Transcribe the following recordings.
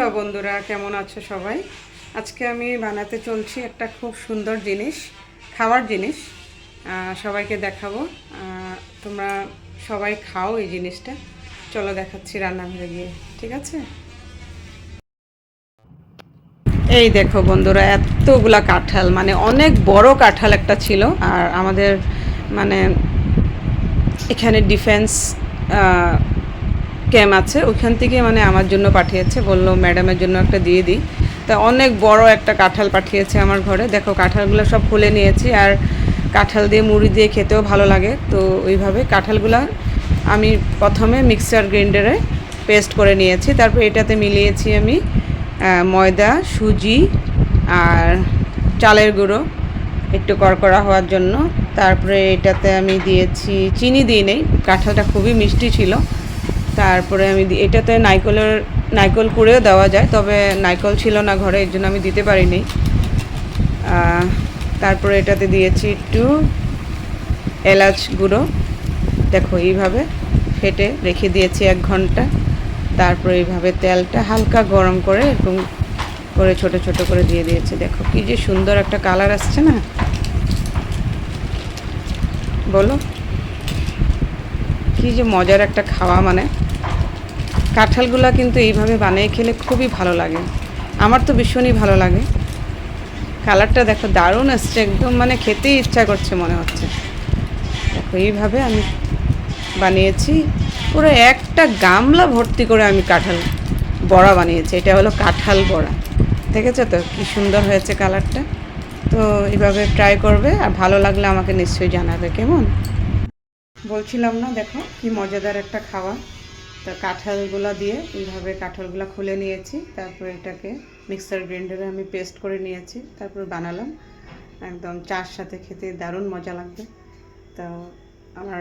Hello বন্ধুরা, কেমন আছো সবাই? আজকে আমি বানাতে চলছি একটা খুব সুন্দর জিনিস, খাওয়ার জিনিস। সবাইকে দেখাবো। তোমরা সবাই খাও এই জিনিসটা। চলো দেখাচ্ছি রান্নাঘরে গিয়ে, ঠিক আছে? এই দেখো বন্ধুরা, এতগুলা কাঁঠাল, মানে অনেক বড় কাঁঠাল একটা ছিল। আর আমাদের মানে এখানে ডিফেন্স ক্যাম্প আছে, ওইখান থেকে মানে আমার জন্য পাঠিয়েছে, বললো ম্যাডামের জন্য একটা দিয়ে দিই। তা অনেক বড় একটা কাঁঠাল পাঠিয়েছে আমার ঘরে। দেখো কাঁঠালগুলো সব খুলে নিয়েছি, আর কাঁঠাল দিয়ে মুড়ি দিয়ে খেতেও ভালো লাগে। তো ওইভাবে কাঁঠালগুলো আমি প্রথমে মিক্সার গ্রাইন্ডারে পেস্ট করে নিয়েছি। তারপর এটাতে মিলিয়েছি আমি ময়দা, সুজি আর চালের গুঁড়ো একটু করকরা হওয়ার জন্য। তারপরে এটাতে আমি দিয়েছি, চিনি দিই নেই, কাঁঠালটা খুবই মিষ্টি ছিল। তারপরে আমি এটাতে নারকেল কুড়েও দেওয়া যায়, তবে নারকেল ছিল না ঘরে, এর জন্য আমি দিতে পারিনি। তারপরে এটাতে দিয়েছি একটু এলাচ গুঁড়ো। দেখো এইভাবে ফেটে রেখে দিয়েছি 1 ঘন্টা। তারপরে এইভাবে তেলটা হালকা গরম করে এরকম করে ছোট ছোট করে দিয়ে দিয়েছি। দেখো কি যে সুন্দর একটা কালার আসছে না, বলো কি যে মজার একটা খাওয়া। মানে কাঁঠালগুলো কিন্তু এইভাবে বানিয়ে খেলে খুবই ভালো লাগে, আমার তো ভীষণই ভালো লাগে। কালারটা দেখো দারুণ আসছে, একদম মানে খেতেই ইচ্ছা করছে মনে হচ্ছে। দেখো এইভাবে আমি বানিয়েছি, পুরো একটা গামলা ভর্তি করে আমি কাঁঠাল বড়া বানিয়েছি। এটা হলো কাঁঠাল বড়া, দেখেছো তো কি সুন্দর হয়েছে কালারটা। তো এইভাবে ট্রাই করবে, আর ভালো লাগলে আমাকে নিশ্চয়ই জানাবে কেমন। বলছিলাম না, দেখো কি মজাদার একটা খাওয়া। তো কাঁঠালগুলো দিয়ে এইভাবে কাঁঠালগুলো খুলে নিয়েছি, তারপর এটাকে মিক্সার গ্রাইন্ডারে আমি পেস্ট করে নিয়েছি, তারপর বানালাম। একদম চার সাথে খেতে দারুণ মজা লাগবে। তো আমার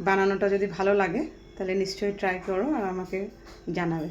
বানানোটা যদি ভালো লাগে তাহলে নিশ্চয়ই ট্রাই করো আর আমাকে জানাবে।